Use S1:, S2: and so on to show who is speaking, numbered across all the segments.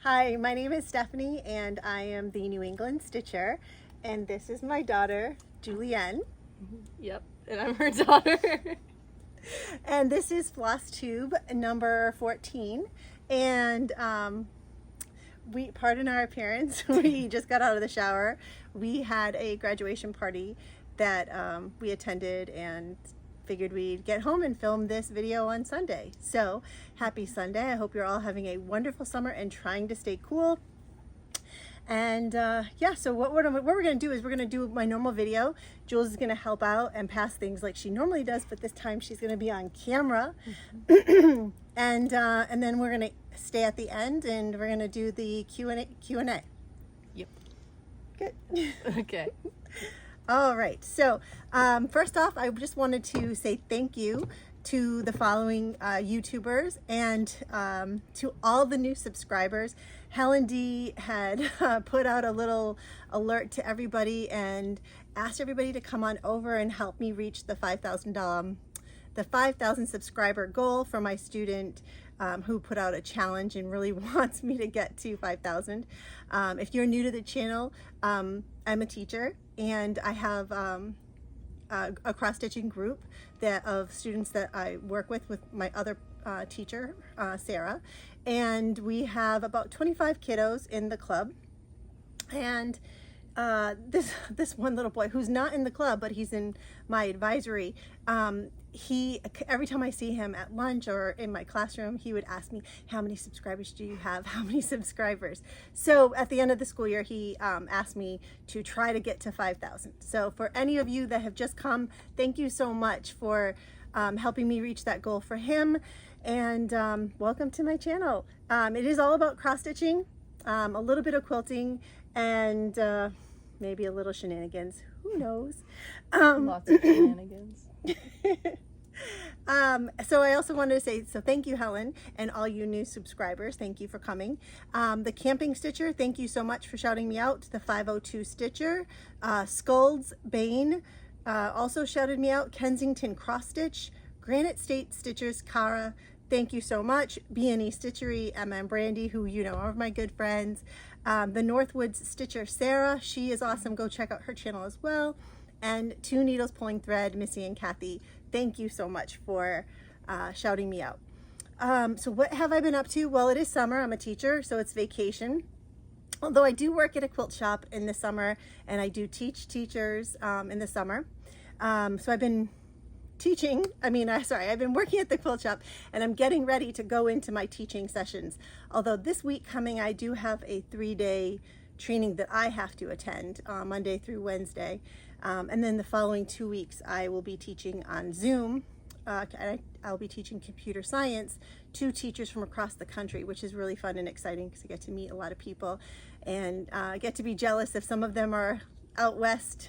S1: Hi, my name is Stephanie and I am the New England Stitcher, and this is my daughter, Julienne.
S2: Yep, and I'm her daughter.
S1: And this is Flosstube number 14, and pardon our appearance, we just got out of the shower. We had a graduation party that we attended and figured we'd get home and film this video on Sunday. So happy Sunday. I hope you're all having a wonderful summer and trying to stay cool. And yeah, so what we're going to do is we're going to do my normal video. Jules is going to help out and pass things like she normally does, but this time she's going to be on camera. And then we're going to stay at the end and we're going to do the Q&A.
S2: Yep.
S1: Good.
S2: Okay.
S1: All right, so first off, I just wanted to say thank you to the following YouTubers and to all the new subscribers. Helen D had put out a little alert to everybody and asked everybody to come on over and help me reach the 5,000 subscriber goal for my student who put out a challenge and really wants me to get to 5,000. If you're new to the channel, I'm a teacher and I have a cross-stitching group of students that I work with my other teacher, Sarah, and we have about 25 kiddos in the club. And this one little boy who's not in the club, but he's in my advisory, every time I see him at lunch or in my classroom, he would ask me, how many subscribers do you have? How many subscribers? So at the end of the school year, he asked me to try to get to 5,000. So for any of you that have just come, thank you so much for helping me reach that goal for him. And welcome to my channel. It is all about cross-stitching, a little bit of quilting, and maybe a little shenanigans. Who knows?
S2: Lots of shenanigans.
S1: So I also wanted to say, so thank you, Helen, and all you new subscribers. Thank you for coming. The Camping Stitcher, thank you so much for shouting me out. The 502 Stitcher, Skulls Bane also shouted me out. Kensington Cross Stitch, Granite State Stitchers, Cara, thank you so much. B&E Stitchery, Emma and Brandi, who you know are my good friends. The Northwoods Stitcher, Sarah, she is awesome. Go check out her channel as well. And Two Needles Pulling Thread, Missy and Kathy, thank you so much for shouting me out. So what have I been up to? Well, it is summer. I'm a teacher, so it's vacation. Although I do work at a quilt shop in the summer, and I do teach teachers in the summer. So I've been teaching, I've been working at the quilt shop, and I'm getting ready to go into my teaching sessions. Although this week coming, I do have a 3-day training that I have to attend Monday through Wednesday. And then the following 2 weeks, I will be teaching on Zoom. I'll be teaching computer science to teachers from across the country, which is really fun and exciting because I get to meet a lot of people and get to be jealous if some of them are out west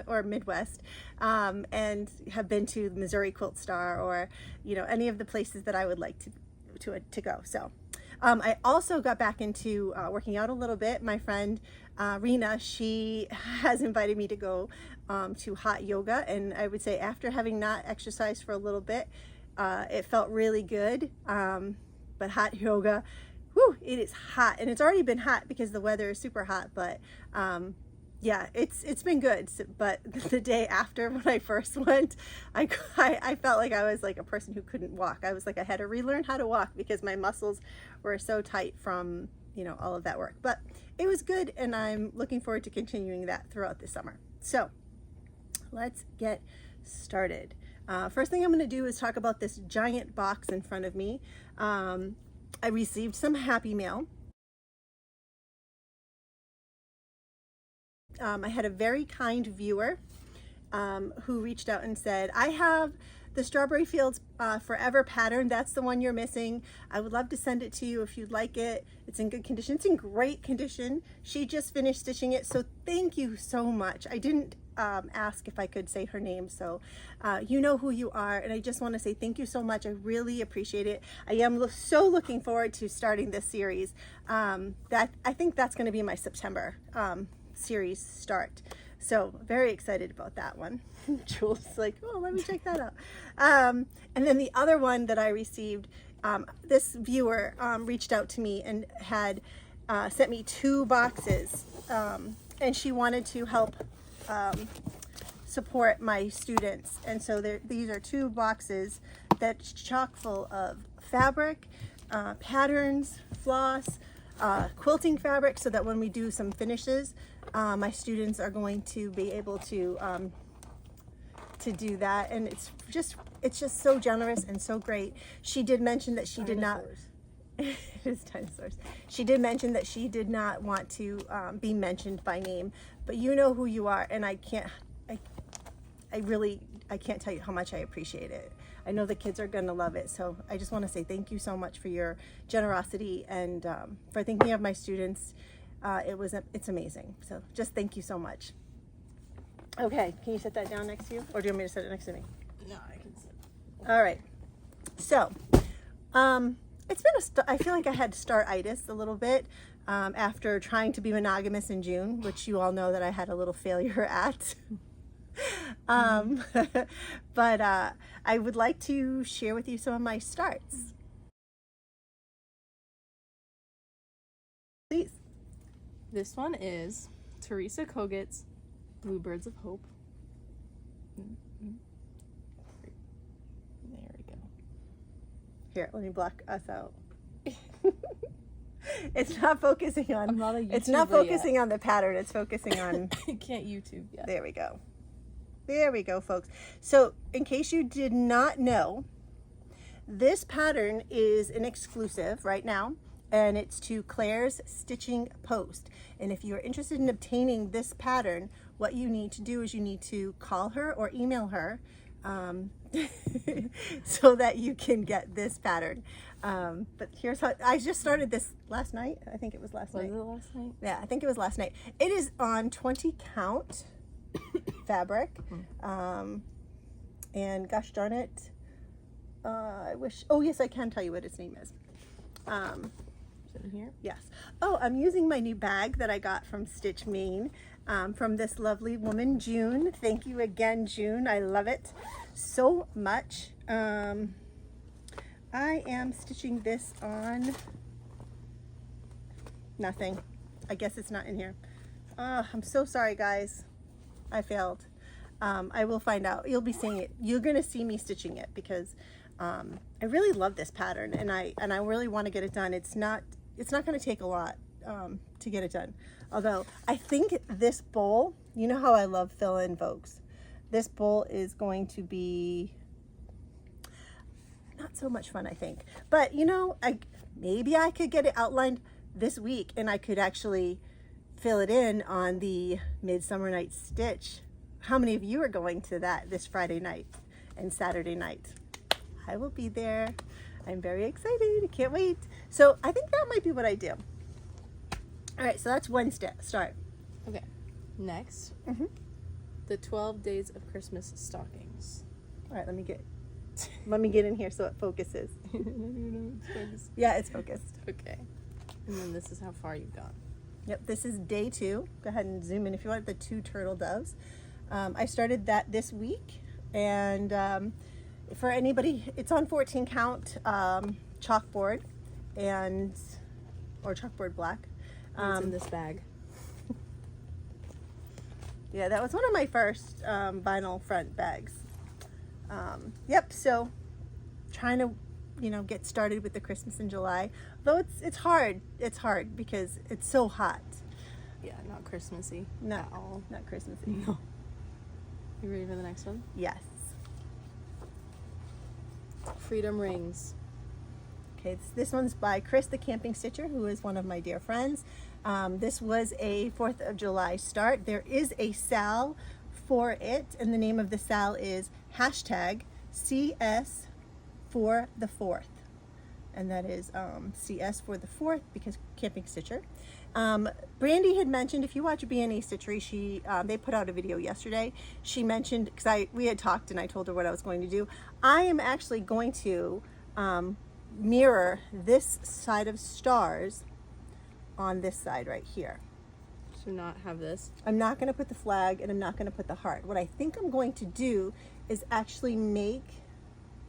S1: or Midwest and have been to the Missouri Quilt Star or, you know, any of the places that I would like to go. So I also got back into working out a little bit. My friend Rena, she has invited me to go to hot yoga, and I would say after having not exercised for a little bit, it felt really good. But hot yoga, whew, it is hot, and it's already been hot because the weather is super hot, but yeah, it's been good. But the day after, when I first went, I felt like I was like a person who couldn't walk. I was like, I had to relearn how to walk because my muscles were so tight from, you know, all of that work. But it was good, and I'm looking forward to continuing that throughout the summer. So let's get started. First thing I'm going to do is talk about this giant box in front of me. I received some Happy Mail. I had a very kind viewer who reached out and said, I have the Strawberry Fields Forever pattern. That's the one you're missing. I would love to send it to you if you'd like it. It's in good condition. It's in great condition. She just finished stitching it, so thank you so much. I didn't ask if I could say her name, so you know who you are, and I just want to say thank you so much. I really appreciate it. I am so looking forward to starting this series. I think that's going to be my September series start. So very excited about that one. Jules is like, oh, let me check that out. And then the other one that I received this viewer reached out to me and had sent me 2 boxes, and she wanted to help support my students. And so these are 2 boxes that's chock full of fabric, patterns, floss, quilting fabric, so that when we do some finishes, my students are going to be able to do that. And it's just so generous and so great. She did mention that she did not. It is dinosaurs. She did mention that she did not want to be mentioned by name, but you know who you are, and I can't tell you how much I appreciate it. I know the kids are going to love it, so I just want to say thank you so much for your generosity and for thinking of my students. It's amazing. So just thank you so much. Okay, can you set that down next to you, or do you want me to set it next to me?
S2: No, I can sit.
S1: All right. So, it's been I feel like I had startitis a little bit after trying to be monogamous in June, which you all know that I had a little failure at. But I would like to share with you some of my starts. Please.
S2: This one is Teresa Koget's Bluebirds of Hope. There we go.
S1: Here, let me block us out. It's not focusing on.
S2: I'm not a
S1: It's not
S2: YouTuber
S1: focusing
S2: yet.
S1: on the pattern. It's focusing on.
S2: I can't YouTube yet.
S1: There we go. There we go, folks. So, in case you did not know, this pattern is an exclusive right now, and it's to Claire's Stitching Post. And if you're interested in obtaining this pattern, what you need to do is you need to call her or email her so that you can get this pattern. But here's how I just started this last night. I think it was last night.
S2: Was it last night?
S1: Yeah, I think it was last night. It is on 20 count fabric. And gosh darn it, I wish, oh yes, I can tell you what its name is.
S2: Is it in here?
S1: Yes. Oh, I'm using my new bag that I got from Stitch Maine, from this lovely woman, June. Thank you again, June. I love it so much. I am stitching this on nothing. I guess it's not in here. I'm so sorry, guys. I failed. I will find out. You'll be seeing it. You're going to see me stitching it because I really love this pattern, and I really want to get it done. It's not going to take a lot to get it done. Although I think this bowl, you know how I love fill-in folks. This bowl is going to be not so much fun, I think. But you know, maybe I could get it outlined this week, and I could actually fill it in on the Midsummer Night Stitch. How many of you are going to that this Friday night and Saturday night? I will be there. I'm very excited. I can't wait. So I think that might be what I do. All right, so that's one start.
S2: Okay. Next, the 12 Days of Christmas Stockings.
S1: All right, let me get in here so it focuses.
S2: I don't even know it's focused.
S1: Yeah, it's focused.
S2: Okay. And then this is how far you've gone.
S1: Yep, this is day 2. Go ahead and zoom in if you want, the 2 turtle doves. I started that this week, and for anybody, it's on 14 count chalkboard or chalkboard black.
S2: It's in this bag.
S1: Yeah, that was one of my first vinyl front bags. Yep, so trying to, get started with the Christmas in July. Though it's hard. It's hard because it's so hot.
S2: Yeah, not Christmassy.
S1: Not
S2: at all.
S1: Not Christmassy.
S2: No. You ready for the next one?
S1: Yes.
S2: Freedom Rings.
S1: Okay, this one's by Chris the Camping Stitcher, who is one of my dear friends. This was a 4th of July start. There is a SAL for it, and the name of the SAL is #CS for the 4th. And that is CS for the 4th because Camping Stitcher. Brandi had mentioned, if you watch B&E Stitchery, they put out a video yesterday. She mentioned, because we had talked and I told her what I was going to do. I am actually going to mirror this side of stars on this side right here.
S2: So not have this.
S1: I'm not going to put the flag and I'm not going to put the heart. What I think I'm going to do is actually make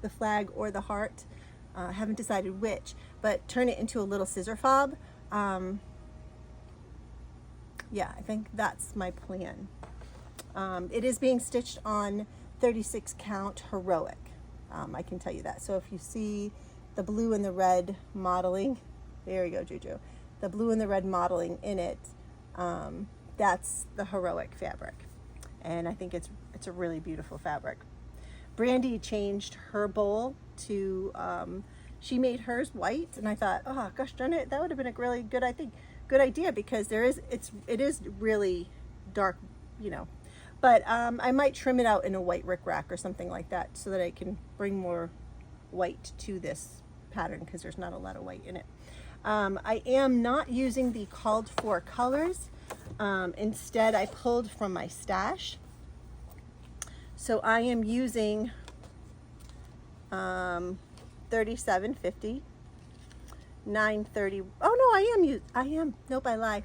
S1: the flag or the heart Haven't decided which, but turn it into a little scissor fob. Yeah, I think that's my plan. It is being stitched on 36 count heroic. I can tell you that. So if you see the blue and the red modeling, there you go, Juju. The blue and the red modeling in it, that's the heroic fabric. And I think it's a really beautiful fabric. Brandi changed her bowl to, she made hers white, and I thought, oh gosh darn it, that would have been a really good, good idea, because it is really dark, you know. But I might trim it out in a white rickrack or something like that, so that I can bring more white to this pattern, because there's not a lot of white in it. I am not using the called for colors. Instead, I pulled from my stash. So I am using 3750, 930. Oh no, I am. Nope, I lie.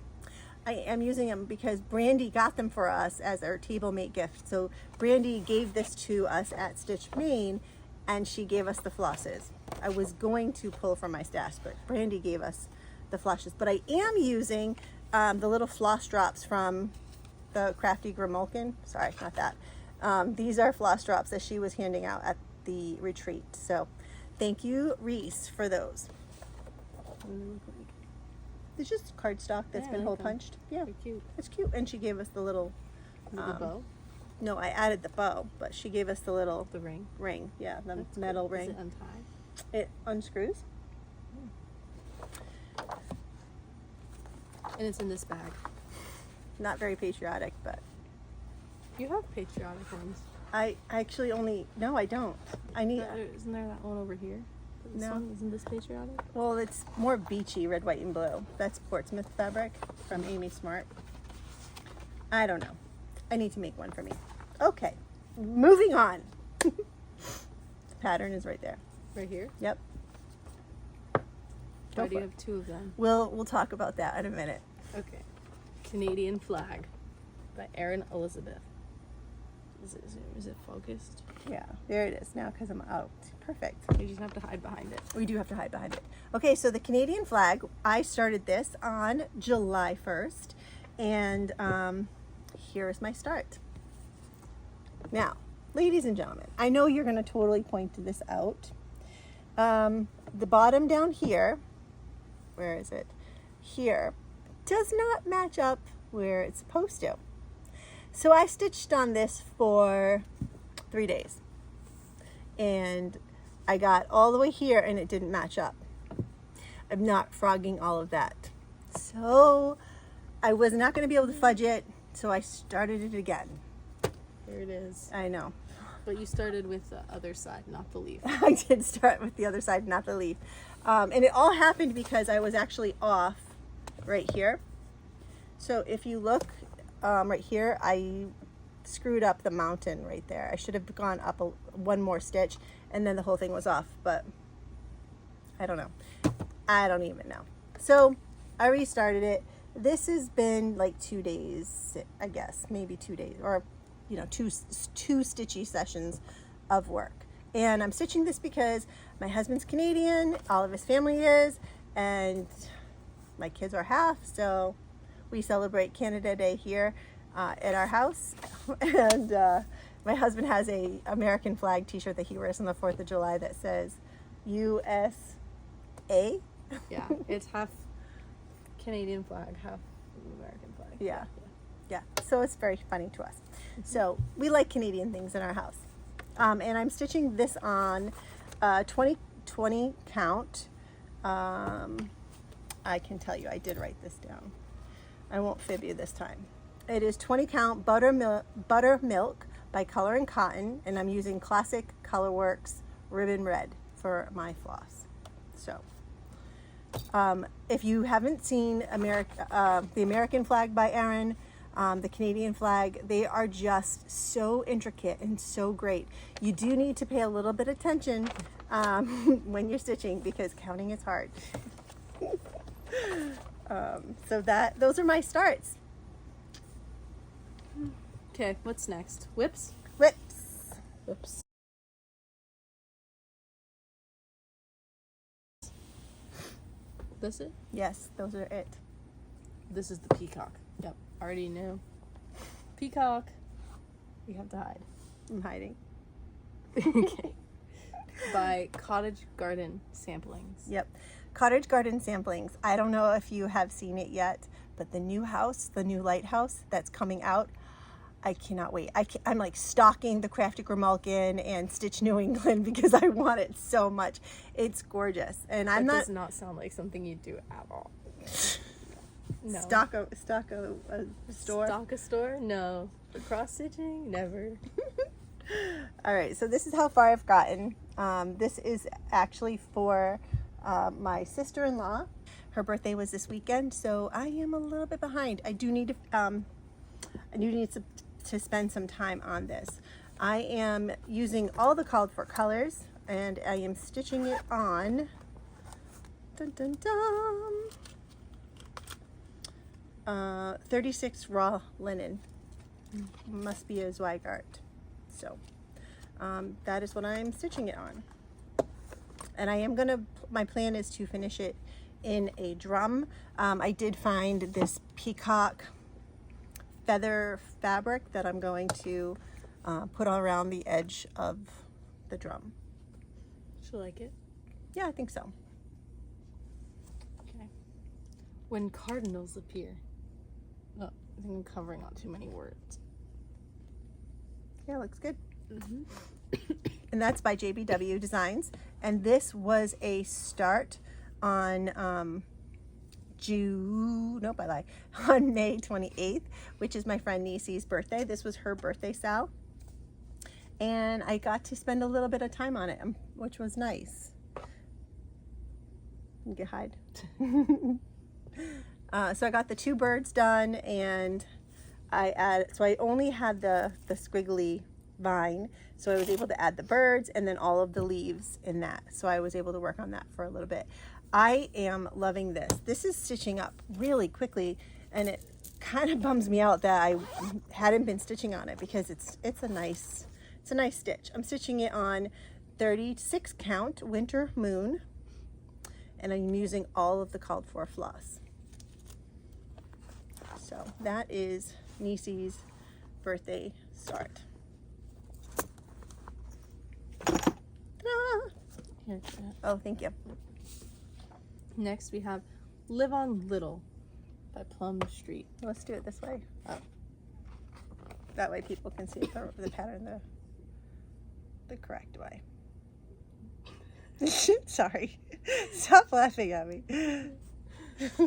S1: I am using them because Brandi got them for us as our table mate gift. So Brandi gave this to us at Stitch Maine, and she gave us the flosses. I was going to pull from my stash, but Brandi gave us the flosses. But I am using the little floss drops from the Crafty Grimalkin. Sorry, not that. These are floss drops that she was handing out at the retreat. So thank you, Reese, for those. It's just cardstock that's been hole punched. Yeah,
S2: they're cute.
S1: It's cute. And she gave us the little
S2: The bow?
S1: no, I added the bow, but she gave us the little
S2: ring.
S1: Yeah, the
S2: That's
S1: metal
S2: cool.
S1: ring.
S2: Does it untie?
S1: It unscrews.
S2: And it's in this bag.
S1: Not very patriotic, but
S2: You have patriotic ones.
S1: I actually only, no, I don't. I need,
S2: Isn't there that one over here? This
S1: No.
S2: one? Isn't this patriotic?
S1: well, it's more beachy, red, white, and blue. That's Portsmouth fabric from Amy Smart. I don't know. I need to make one for me. Okay, moving on. The pattern is right there.
S2: Right here?
S1: Yep.
S2: Why
S1: Go
S2: do
S1: for
S2: you
S1: it.
S2: have two of them?
S1: We'll talk about that in a minute.
S2: Okay. Canadian Flag by Erin Elizabeth. Is it focused?
S1: Yeah, there it is now because I'm out. Perfect.
S2: You just have to hide behind it.
S1: We do have to hide behind it. Okay, so the Canadian flag, I started this on July 1st, and here is my start. Now, ladies and gentlemen, I know you're going to totally point this out. The bottom down here, where is it? Here, does not match up where it's supposed to. So I stitched on this for 3 days, and I got all the way here and it didn't match up. I'm not frogging all of that. So I was not going to be able to fudge it, so I started it again.
S2: Here it is.
S1: I know.
S2: But you started with the other side, not the leaf.
S1: I did start with the other side, not the leaf. And it all happened because I was actually off right here. So if you look right here, I screwed up the mountain right there. I should have gone up one more stitch, and then the whole thing was off, but I don't know. I don't even know. So I restarted it. This has been like 2 days, I guess, maybe 2 days, or you know, two stitchy sessions of work. And I'm stitching this because my husband's Canadian, all of his family is, and my kids are half, so we celebrate Canada Day here at our house. And my husband has a American flag t-shirt that he wears on the 4th of July that says USA.
S2: Yeah, it's half Canadian flag, half American flag.
S1: Yeah. Yeah, so it's very funny to us. So we like Canadian things in our house. And I'm stitching this on 20 count. I can tell you, I did write this down. I won't fib you this time. It is 20 count buttermilk by Color and Cotton, and I'm using Classic Colorworks Ribbon Red for my floss. So if you haven't seen the American flag by Erin, the Canadian flag, they are just so intricate and so great. You do need to pay a little bit of attention when you're stitching, because counting is hard. So those are my starts.
S2: Okay, what's next? Whips?
S1: Whips.
S2: Whips. this it?
S1: Yes, those are it.
S2: This is the Peacock. Yep, already knew. Peacock. We have to hide.
S1: I'm hiding.
S2: Okay. By Cottage Garden Samplings.
S1: Yep. Cottage Garden Samplings. I don't know if you have seen it yet, but the new house, the new lighthouse that's coming out, I cannot wait. I'm like stalking the Crafty Grimalkin and Stitch New England because I want it so much. It's gorgeous. And I'm
S2: That
S1: not...
S2: does not sound like something you do at all. No.
S1: Stock a store?
S2: Stock a store? No. The cross stitching? Never.
S1: All right, so this is how far I've gotten. This is actually for my sister-in-law. Her birthday was this weekend, so I am a little bit behind. I do need to spend some time on this. I am using all the called for colors, and I am stitching it on. Dun, dun, dun. 36 raw linen. Must be a Zweigart. So that is what I'm stitching it on. And I am gonna, my plan is to finish it in a drum. I did find this Peacock feather fabric that I'm going to put around the edge of the drum.
S2: She'll like it.
S1: Yeah, I think so.
S2: Okay. When cardinals appear. Oh, I think I'm covering on too many words.
S1: Yeah, looks good.
S2: Mm-hmm.
S1: And that's by JBW Designs. And this was a start on on May 28th, which is my friend Nise's birthday. This was her birthday sal. And I got to spend a little bit of time on it, which was nice. You can hide. So I got the 2 birds done, and I only had the squiggly vine, so I was able to add the birds and then all of the leaves in that. So I was able to work on that for a little bit. I am loving this. This is stitching up really quickly, and it kind of bums me out that I hadn't been stitching on it because it's a nice stitch. I'm stitching it on 36 count Winter Moon, and I'm using all of the called for floss. So that is Nise's birthday start. Ta-da!
S2: Here,
S1: Oh, thank you.
S2: next we have Live on Little by Plum Street.
S1: Let's do it this way.
S2: Oh.
S1: That way people can see the pattern the correct way. Sorry. Stop laughing at me.
S2: This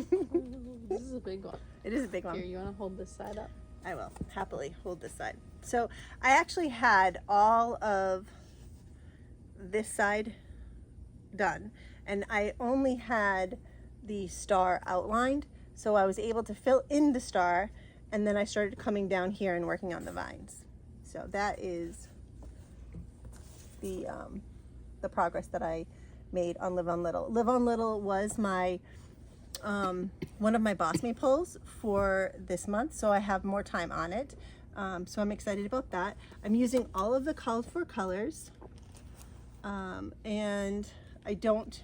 S2: is a big one.
S1: It is a big one.
S2: Here, you want to hold this side up?
S1: I will happily hold this side. So I actually had all of this side done, and I only had the star outlined, so I was able to fill in the star, and then I started coming down here and working on the vines. So that is the progress that I made on Live on Little. Live on Little was my one of my Boss Me pulls for this month, so I have more time on it. So I'm excited about that. I'm using all of the called for colors, and I don't...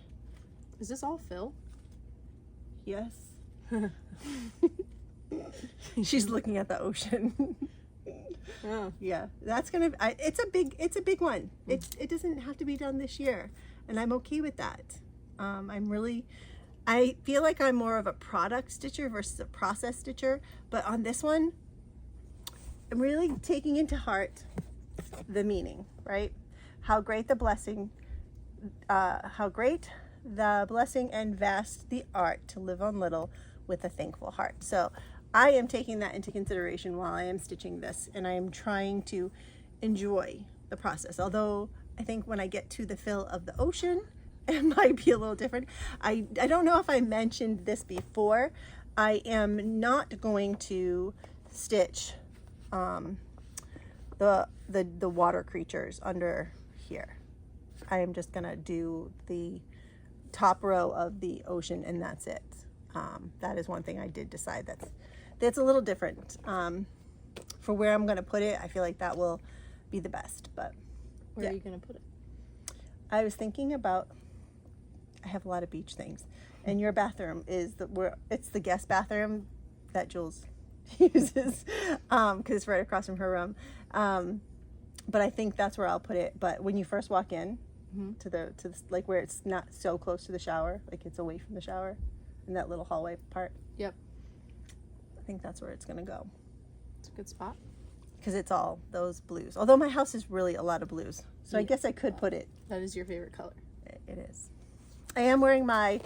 S2: Is this all fill?
S1: Yes. She's looking at the ocean.
S2: Oh.
S1: Yeah, that's gonna. It's a big one. It doesn't have to be done this year, and I'm okay with that. I feel like I'm more of a product stitcher versus a process stitcher, but on this one, I'm really taking into heart the meaning, right? How great the blessing and vast the art to live on little with a thankful heart. So I am taking that into consideration while I am stitching this, and I am trying to enjoy the process. Although I think when I get to the fill of the ocean, it might be a little different. I don't know if I mentioned this before. I am not going to stitch the water creatures under here. I am just gonna do the top row of the ocean, and that's it. That is one thing I did decide that's a little different. For where I'm gonna put it, I feel like that will be the best. But
S2: Where are you gonna put it?
S1: I was thinking about I have a lot of beach things. And your bathroom is it's the guest bathroom that Jules uses, because it's right across from her room. But I think that's where I'll put it. But when you first walk in to the like where it's not so close to the shower, like it's away from the shower, in that little hallway part.
S2: Yep.
S1: I think that's where it's gonna go.
S2: It's a good spot.
S1: Because it's all those blues. Although my house is really a lot of blues, so I guess I could put it.
S2: That is your favorite color.
S1: It is. I am wearing my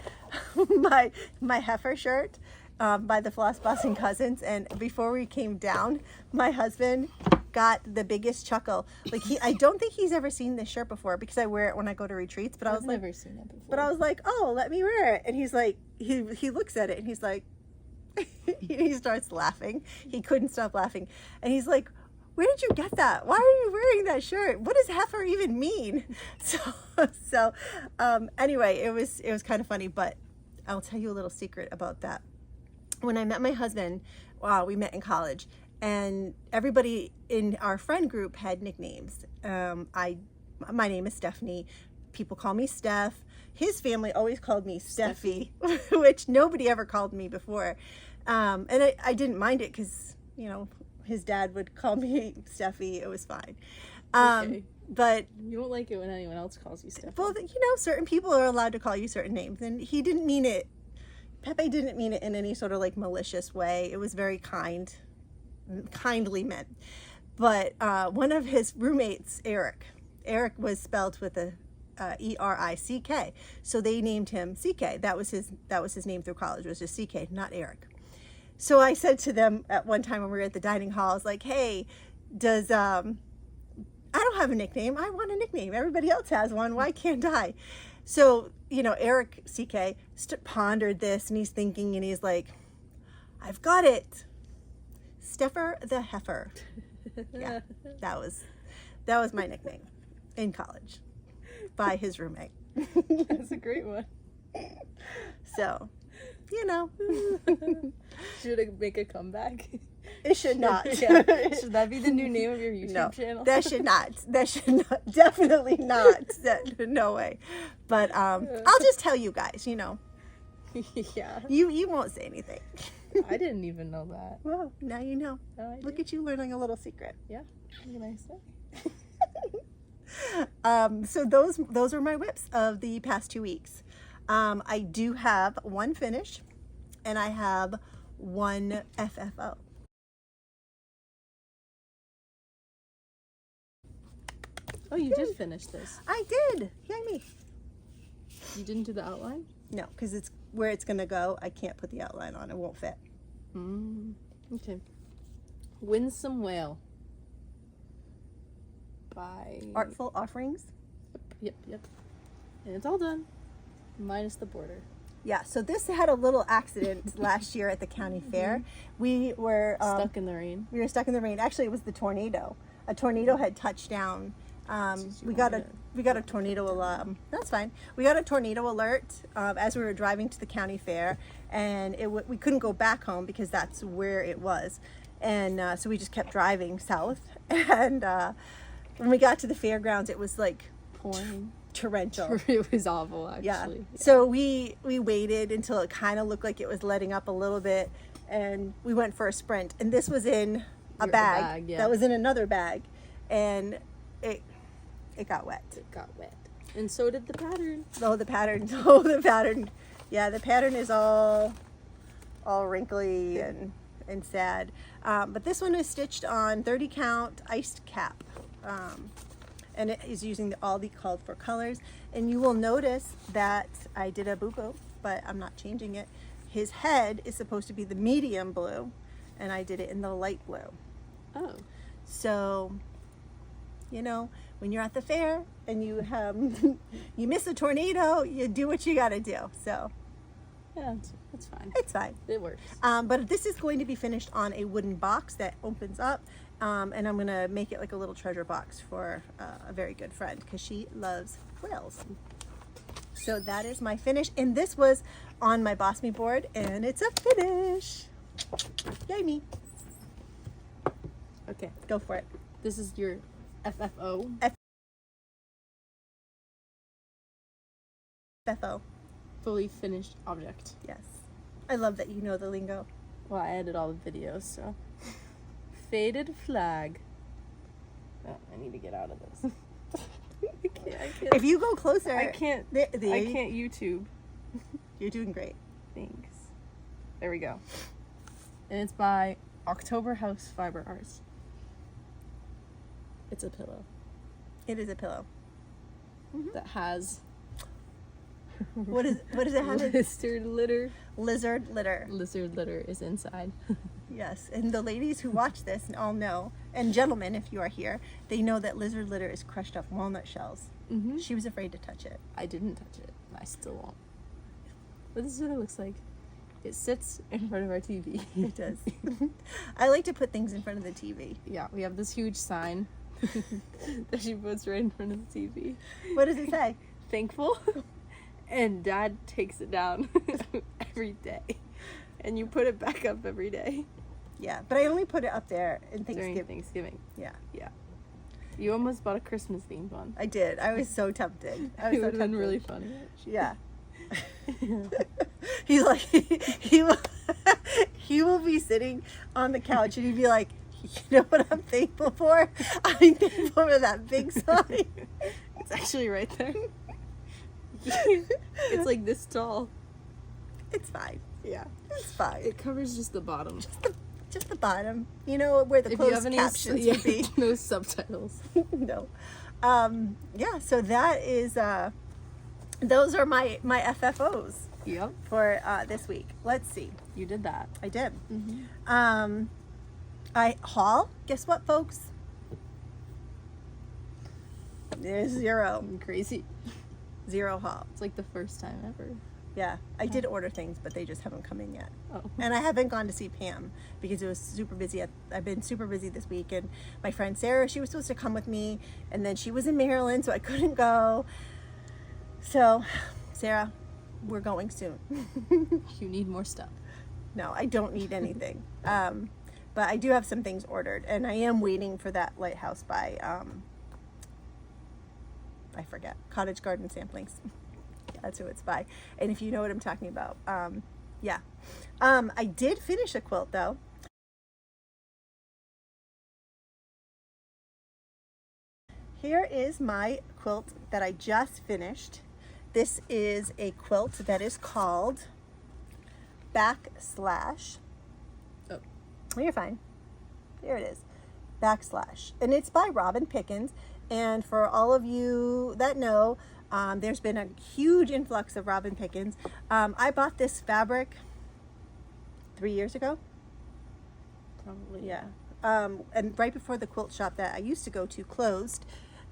S1: my heifer shirt by the Floss Boss and Cousins, and before we came down, my husband got the biggest chuckle. Like I don't think he's ever seen this shirt before because I wear it when I go to retreats. But I've
S2: never seen it before.
S1: But I was like, oh, let me wear it, and he's like, he looks at it and he's like, he starts laughing. He couldn't stop laughing, and he's like, where did you get that? Why are you wearing that shirt? What does heifer even mean? So anyway, it was kind of funny, but I'll tell you a little secret about that. When I met my husband, we met in college, and everybody in our friend group had nicknames. My name is Stephanie. People call me Steph. His family always called me Steffi, which nobody ever called me before. And I didn't mind it because, you know, his dad would call me Steffi. It was fine.
S2: Okay.
S1: But
S2: you don't like it when anyone else calls you Steffi.
S1: Well, you know, certain people are allowed to call you certain names, and he didn't mean it. Pepe didn't mean it in any sort of like malicious way. It was very kindly meant. But one of his roommates, Eric was spelled with a E-R-I-C-K, so they named him CK. That was his name through college, was just CK, not Eric. So I said to them at one time when we were at the dining hall, I was like, hey, I don't have a nickname. I want a nickname. Everybody else has one. Why can't I? So, you know, Eric CK pondered this, and he's thinking, and he's like, I've got it. Steffer the Heifer. Yeah, that was my nickname in college by his roommate.
S2: That's a great one.
S1: So, you know.
S2: Should it make a comeback?
S1: It should not.
S2: Yeah. Should that be the new name of your YouTube channel?
S1: That should not. Definitely not. No way. But I'll just tell you guys, you know.
S2: Yeah.
S1: You won't say anything.
S2: I didn't even know that.
S1: Well, now you know.
S2: Oh,
S1: Look at you learning a little secret.
S2: Yeah. What can I say?
S1: So those are my whips of the past 2 weeks. I do have one finish, and I have one FFO.
S2: Oh, you did finish this.
S1: I did. Yay me.
S2: You didn't do the outline?
S1: No, because it's where it's gonna go. I can't put the outline on. It won't fit.
S2: Okay. Windome Whale by
S1: Artful Offerings.
S2: Yep. And it's all done, minus the border.
S1: Yeah, so this had a little accident last year at the county fair. We were
S2: Stuck in the rain.
S1: We were stuck in the rain. Actually, it was the tornado. A tornado had touched down. We got a tornado alarm. That's fine. We got a tornado alert as we were driving to the county fair, and we couldn't go back home because that's where it was, and so we just kept driving south. And when we got to the fairgrounds, it was like
S2: Pouring.
S1: torrential.
S2: It was awful, actually.
S1: Yeah. So we waited until it kind of looked like it was letting up a little bit, and we went for a sprint. And this was in a bag.
S2: Yeah.
S1: That was in another bag, and it got wet.
S2: It got wet. And so did the pattern.
S1: The pattern. Yeah, the pattern is all wrinkly and sad. But this one is stitched on 30 count iced cap. And it is using all the called for colors. And you will notice that I did a boo-boo, but I'm not changing it. His head is supposed to be the medium blue, and I did it in the light blue.
S2: Oh.
S1: So, you know, when you're at the fair and you you miss a tornado, you do what you gotta do. So
S2: yeah, it's fine.
S1: It's fine.
S2: It works.
S1: But this is going to be finished on a wooden box that opens up, and I'm gonna make it like a little treasure box for a very good friend because she loves whales. So that is my finish, and this was on my Boss Me board, and it's a finish. Yay me.
S2: Okay,
S1: Go for it.
S2: this is your FFO.
S1: FFO.
S2: fully finished object.
S1: Yes. I love that you know the lingo.
S2: Well, I edit all the videos, so. Faded flag. Oh, I need to get out of this. I can't.
S1: If you go closer,
S2: I can't.
S1: I
S2: can't YouTube.
S1: You're doing great.
S2: Thanks. There we go. And it's by October House Fiber Arts. It's a pillow
S1: It is a pillow.
S2: that has
S1: What does it have?
S2: lizard litter.
S1: Lizard litter.
S2: Lizard litter is inside.
S1: Yes, and the ladies who watch this all know, and gentlemen, if you are here, they know that lizard litter is crushed up walnut shells.
S2: Mm-hmm.
S1: She was afraid to touch it.
S2: I didn't touch it. I still won't. But this is what it looks like. It sits in front of our TV.
S1: It does. I like to put things in front of the TV.
S2: Yeah, we have this huge sign that she puts right in front of the TV.
S1: What does it say?
S2: Thankful. And Dad takes it down every day. And you put it back up every day.
S1: Yeah, but I only put it up there in
S2: During
S1: Thanksgiving.
S2: Thanksgiving.
S1: Yeah,
S2: Yeah. You almost bought a Christmas themed one.
S1: I did. I was so tempted. I was
S2: It
S1: so
S2: would have been
S1: tempted.
S2: really funny.
S1: Yeah. He's like, he will be sitting on the couch and he'd be like, you know what I'm thankful for? I'm thankful for that big sign.
S2: It's actually right there. It's like this tall.
S1: It's fine.
S2: Yeah.
S1: It's fine.
S2: It covers just the bottom.
S1: Just the bottom. You know where the
S2: If you have
S1: closed
S2: any
S1: captions would be.
S2: no subtitles.
S1: No. Yeah, so that is those are my FFOs
S2: Yep.
S1: for this week. Let's see.
S2: You did that.
S1: I did.
S2: Mm-hmm.
S1: I haul. Guess what, folks? There's zero.
S2: Crazy.
S1: Zero haul.
S2: It's like the first time ever.
S1: Yeah, I did order things, but they just haven't come in yet.
S2: Oh.
S1: And I haven't gone to see Pam because it was super busy. I've been super busy this week, and my friend Sarah, she was supposed to come with me, and then she was in Maryland, so I couldn't go. So, Sarah, we're going soon.
S2: You need more stuff.
S1: No, I don't need anything. But I do have some things ordered, and I am waiting for that lighthouse by, I forget, Cottage Garden Samplings. That's who it's by. And if you know what I'm talking about, yeah. I did finish a quilt though. Here is my quilt that I just finished. This is a quilt that is called Backslash.
S2: Oh.
S1: Oh, you're fine. Here it is. Backslash. And it's by Robin Pickens. And for all of you that know, there's been a huge influx of Robin Pickens. I bought this fabric 3 years ago.
S2: Probably.
S1: Yeah. And right before the quilt shop that I used to go to closed.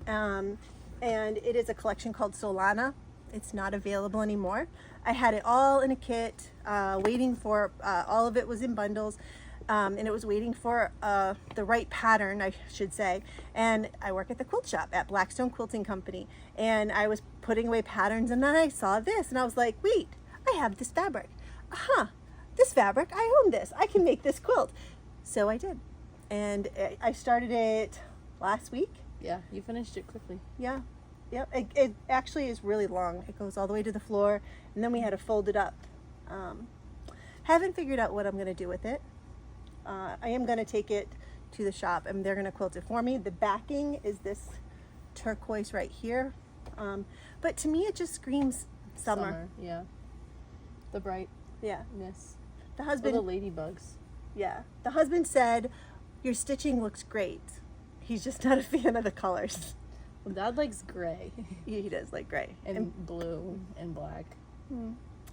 S1: And it is a collection called Solana. It's not available anymore. I had it all in a kit, waiting for, all of it was in bundles. And it was waiting for the right pattern, I should say. And I work at the quilt shop at Blackstone Quilting Company. And I was putting away patterns, and then I saw this, and I was like, wait, I have this fabric. This fabric, I own this. I can make this quilt. So I did. And I started it last week.
S2: Yeah, you finished it quickly.
S1: Yeah. Yep. It actually is really long. It goes all the way to the floor, and then we had to fold it up. Haven't figured out what I'm going to do with it. I am going to take it to the shop, and they're going to quilt it for me. The backing is this turquoise right here. But to me, it just screams summer.
S2: Yeah. The brightness.
S1: Yeah. The
S2: Or
S1: husband,
S2: the ladybugs.
S1: yeah. The husband said, your stitching looks great. He's just not a fan of the colors.
S2: Well, Dad likes gray.
S1: He does like gray.
S2: And blue and black.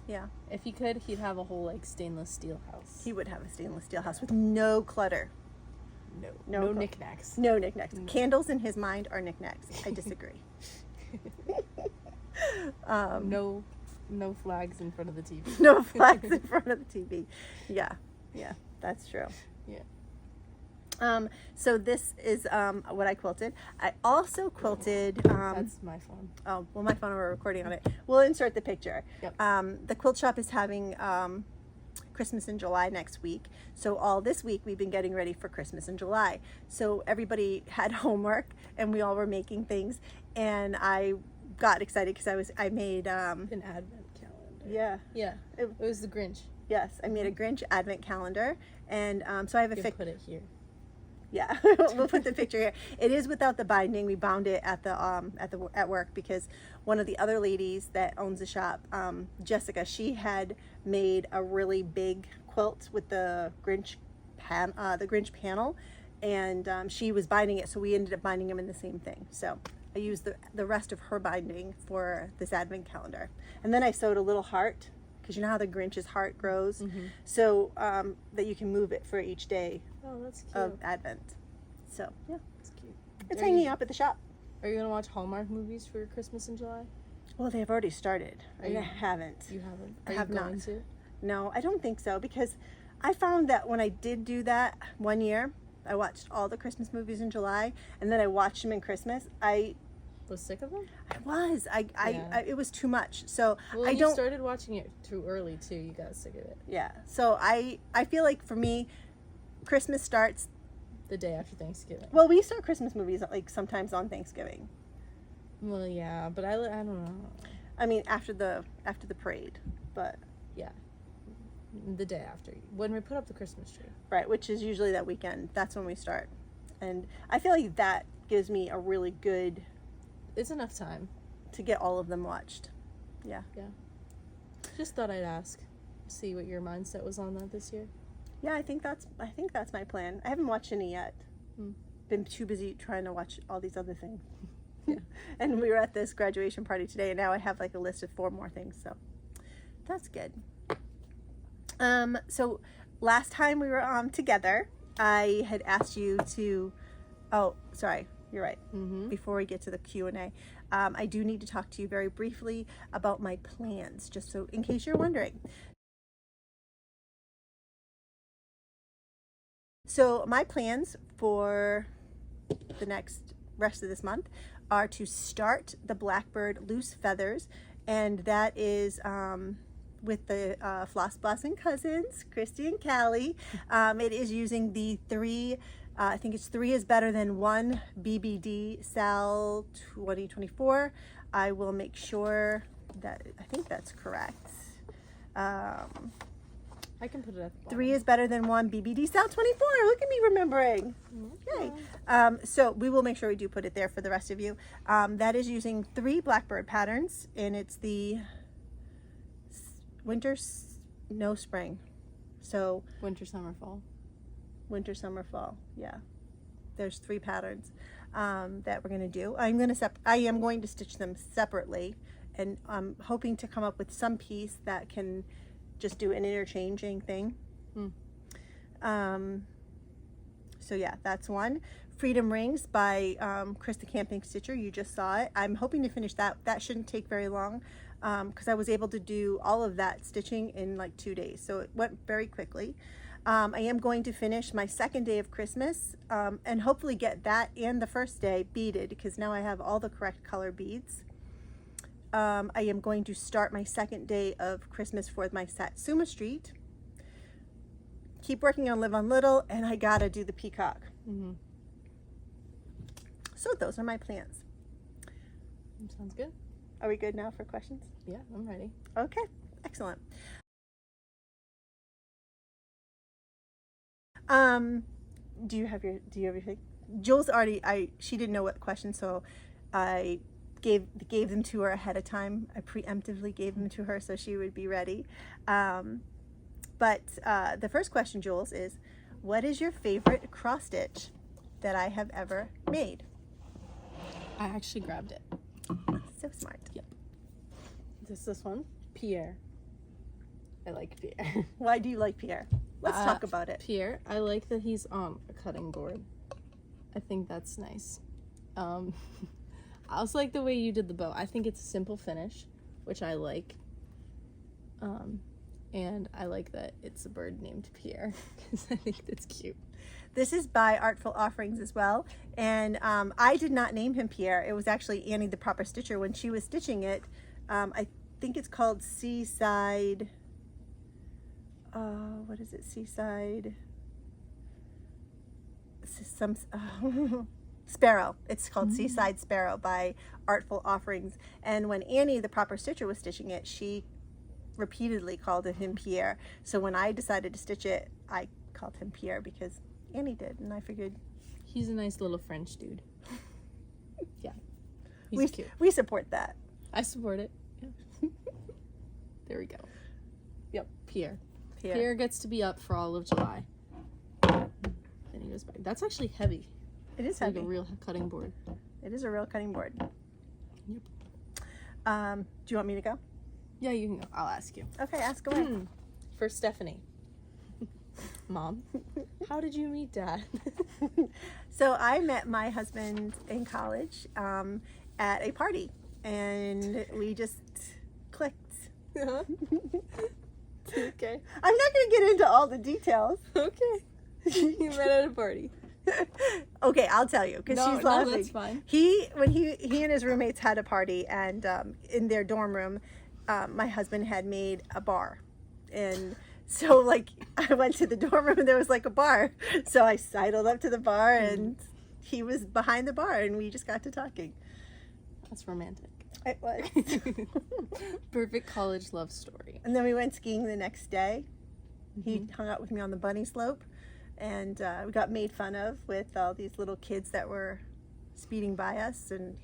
S1: Yeah.
S2: If he could, he'd have a whole like stainless steel house.
S1: He would have a stainless steel house with no clutter.
S2: No knickknacks.
S1: No knickknacks. Candles in his mind are knickknacks. I disagree.
S2: No flags in front of the TV.
S1: No flags in front of the TV. Yeah, that's true.
S2: Yeah.
S1: So this is what I quilted. I also quilted.
S2: That's my phone.
S1: Oh, well, my phone, we're recording on it. We'll insert the picture.
S2: Yep.
S1: The quilt shop is having Christmas in July next week. So all this week we've been getting ready for Christmas in July. So everybody had homework, and we all were making things. And I got excited because I made
S2: An advent calendar.
S1: Yeah.
S2: Yeah. It was the Grinch.
S1: Yes, I made a Grinch advent calendar, and so I have a
S2: You can put it here.
S1: Yeah, we'll put the picture here. It is without the binding. We bound it at work because one of the other ladies that owns the shop, Jessica, she had made a really big quilt with the Grinch panel, and she was binding it, so we ended up binding them in the same thing. So I used the rest of her binding for this advent calendar, and then I sewed a little heart, because you know how the Grinch's heart grows, so that you can move it for each day.
S2: Oh, that's cute.
S1: Of Advent. So yeah,
S2: That's cute.
S1: it's hanging up at the shop.
S2: Are you gonna watch Hallmark movies for your Christmas in July?
S1: Well, they've already started. I haven't.
S2: You haven't.
S1: I have not.
S2: Going to?
S1: No, I don't think so, because I found that when I did do that one year, I watched all the Christmas movies in July, and then I watched them in Christmas. I
S2: was sick of them?
S1: I was. I it was too much. So
S2: well,
S1: I
S2: you
S1: don't.
S2: started watching it too early too. You got sick of it.
S1: Yeah. So I feel like for me, Christmas starts
S2: the day after Thanksgiving.
S1: Well, we start Christmas movies like sometimes on Thanksgiving.
S2: Well, yeah, but I don't know.
S1: I mean, after the parade, but
S2: yeah, the day after, when we put up the Christmas tree.
S1: Right, which is usually that weekend. That's when we start, and I feel like that gives me a really good.
S2: It's enough time
S1: to get all of them watched. Yeah.
S2: Yeah. Just thought I'd ask, see what your mindset was on that this year.
S1: Yeah, I think that's my plan. I haven't watched any yet. Been too busy trying to watch all these other things. Yeah. And we were at this graduation party today, and now I have like a list of 4 more things, so that's good. So last time we were together, I had asked you to sorry, you're right. Before we get to the Q&A, I do need to talk to you very briefly about my plans, just so in case you're wondering. So my plans for the rest of this month are to start the Blackbird loose feathers, and that is with the Floss Blossom cousins, Christy and Callie. It is using the 3, I think it's 3 is better than 1 BBD Sal 2024. I will make sure that, I think that's correct.
S2: I can put it at the bottom.
S1: 3 is better than 1 BBD Sal 24. Look at me remembering. Okay. So we will make sure we do put it there for the rest of you. That is using 3 Blackbird patterns, and it's the winter, no spring. So
S2: winter, summer, fall.
S1: Winter, summer, fall. Yeah. There's 3 patterns that we're going to do. I am going to stitch them separately, and I'm hoping to come up with some piece that can just do an interchanging thing. So yeah, that's one. Freedom Rings by Chris the Camping Stitcher. You just saw it. I'm hoping to finish that. That shouldn't take very long because I was able to do all of that stitching in like 2 days. So it went very quickly. I am going to finish my second day of Christmas and hopefully get that and the first day beaded, because now I have all the correct color beads. I am going to start my second day of Christmas for my Satsuma Street. Keep working on Live on Little, and I gotta do the Peacock. So those are my plans.
S2: Sounds good.
S1: Are we good now for questions?
S2: Yeah, I'm ready.
S1: Okay, excellent. Do you have your thing? Jules already, she didn't know what question, so I gave them to her ahead of time. I preemptively gave them to her so she would be ready. But the first question, Jules, is what is your favorite cross stitch that I have ever made?
S2: I actually grabbed it.
S1: So smart.
S2: Yep. This one, Pierre. I like Pierre.
S1: Why do you like Pierre? Let's talk about it.
S2: Pierre, I like that he's on a cutting board. I think that's nice. I also like the way you did the bow. I think it's a simple finish, which I like. And I like that it's a bird named Pierre, because I think that's cute.
S1: This is by Artful Offerings as well, and I did not name him Pierre. It was actually Annie, the proper stitcher, when she was stitching it. I think it's called Seaside. What is it? Seaside. Sparrow. It's called Seaside Sparrow by Artful Offerings. And when Annie, the proper stitcher, was stitching it, she repeatedly called him Pierre. So when I decided to stitch it, I called him Pierre because Annie did, and I figured
S2: He's a nice little French dude. Yeah. He's cute.
S1: We support that.
S2: I support it. Yeah. There we go. Yep, Pierre. Pierre gets to be up for all of July. Then he goes back. That's actually heavy.
S1: It is
S2: It's
S1: heavy.
S2: like a real cutting board.
S1: It is a real cutting board.
S2: Yep.
S1: Do you want me to go?
S2: Yeah, you can go. I'll ask you.
S1: Okay, ask away.
S2: For Stephanie. Mom, how did you meet Dad?
S1: So I met my husband in college at a party, and we just clicked.
S2: Okay.
S1: I'm not going to get into all the details.
S2: Okay. You met at a party.
S1: Okay, I'll tell you because she's laughing.
S2: No, that's fine.
S1: He and his roommates had a party, and in their dorm room, my husband had made a bar, and so like I went to the dorm room and there was like a bar, so I sidled up to the bar and he was behind the bar and we just got to talking.
S2: That's romantic.
S1: It was.
S2: Perfect college love story.
S1: And then we went skiing the next day. He hung out with me on the bunny slope, and we got made fun of with all these little kids that were speeding by us, and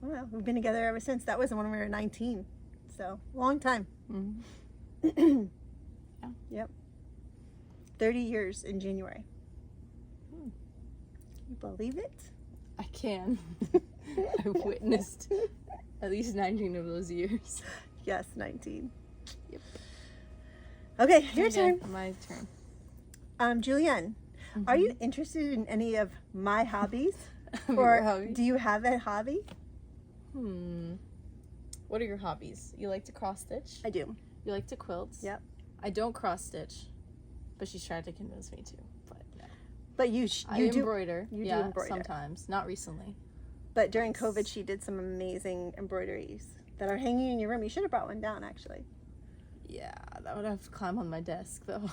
S1: well, we've been together ever since. That was when we were 19, so long time.
S2: Yeah.
S1: Yep. 30 years in January. You believe it?
S2: I can. I witnessed at least 19 of those years.
S1: Yes, 19.
S2: Yep.
S1: Okay, your turn.
S2: My turn.
S1: Julianne, are you interested in any of my hobbies?
S2: Your
S1: Or
S2: hobby?
S1: do you have a hobby?
S2: What are your hobbies? You like to cross stitch?
S1: I do.
S2: You like to quilt?
S1: Yep.
S2: I don't cross stitch, but she's tried to convince me to. But no.
S1: But you
S2: I
S1: do
S2: embroider.
S1: you do
S2: Yeah,
S1: embroider.
S2: sometimes. Not recently.
S1: But during COVID, she did some amazing embroideries that are hanging in your room. You should have brought one down, actually.
S2: Yeah, that would have to climb on my desk though.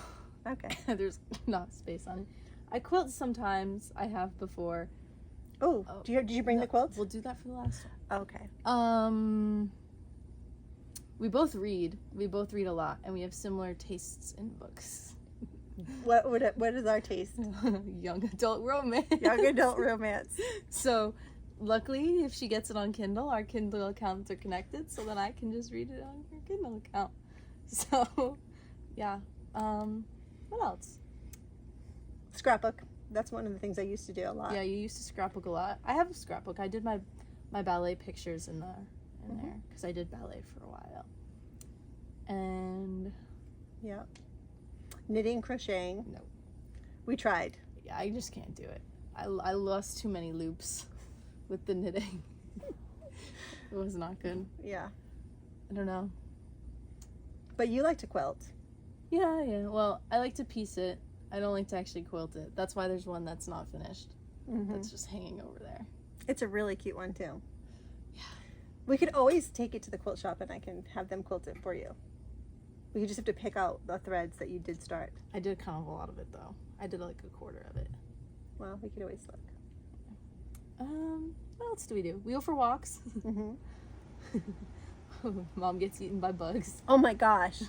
S1: Okay.
S2: There's not space on it. I quilt sometimes. I have before.
S1: Oh, did you bring the quilts?
S2: We'll do that for the last one.
S1: Okay.
S2: We both read. We both read a lot, and we have similar tastes in books.
S1: What is our taste?
S2: Young adult romance.
S1: Young adult romance.
S2: So, luckily, if she gets it on Kindle, our Kindle accounts are connected, so then I can just read it on her Kindle account. So, yeah. What else?
S1: Scrapbook. That's one of the things I used to do a lot.
S2: Yeah, you used to scrapbook a lot. I have a scrapbook. I did my ballet pictures in there because I did ballet for a while. And
S1: yeah, knitting, crocheting.
S2: no,
S1: We tried.
S2: yeah, I just can't do it. I lost too many loops with the knitting. It was not good.
S1: Yeah.
S2: I don't know.
S1: But you like to quilt.
S2: Yeah. Well, I like to piece it. I don't like to actually quilt it. That's why there's one that's not finished. That's just hanging over there.
S1: It's a really cute one too.
S2: Yeah.
S1: We could always take it to the quilt shop and I can have them quilt it for you. We just have to pick out the threads that you did start.
S2: I did kind of a lot of it though. I did like a quarter of it.
S1: Well, we could always look.
S2: What else do we do? We go for walks. Mom gets eaten by bugs.
S1: Oh my gosh.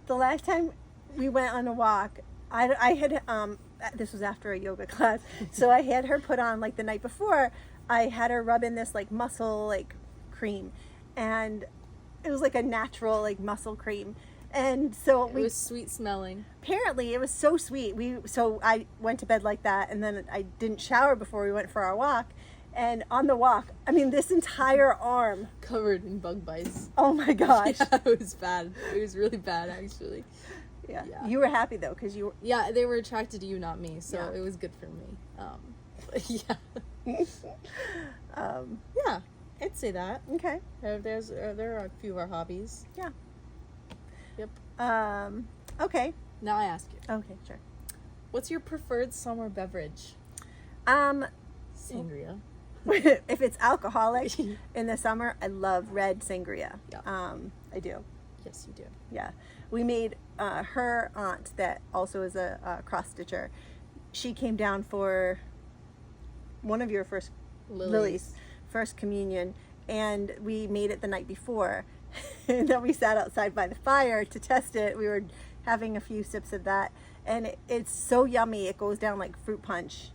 S1: The last time we went on a walk, I had, this was after a yoga class, so I had her put on, like the night before, I had her rub in this like muscle like cream, and it was like a natural like muscle cream. And so
S2: It was sweet smelling.
S1: apparently it was so sweet. So I went to bed like that, and then I didn't shower before we went for our walk. And on the walk, I mean, this entire arm
S2: Covered in bug bites.
S1: Oh my gosh.
S2: Yeah, it was bad. It was really bad, actually.
S1: Yeah.
S2: Yeah.
S1: You were happy though, because you were.
S2: Yeah, they were attracted to you, not me, so
S1: Yeah.
S2: it was good for me. But yeah. Yeah, I'd say that.
S1: Okay.
S2: There are a few of our hobbies.
S1: Yeah.
S2: Yep.
S1: Okay.
S2: Now I ask you,
S1: Okay, sure.
S2: what's your preferred summer beverage? Sangria.
S1: If it's alcoholic in the summer, I love red sangria.
S2: Yeah.
S1: I do.
S2: Yes, you do.
S1: Yeah. We made her aunt, that also is a cross stitcher. She came down for one of your first Lily's first communion, and we made it the night before, And then we sat outside by the fire to test it. We were having a few sips of that, and it's so yummy. It goes down like fruit punch.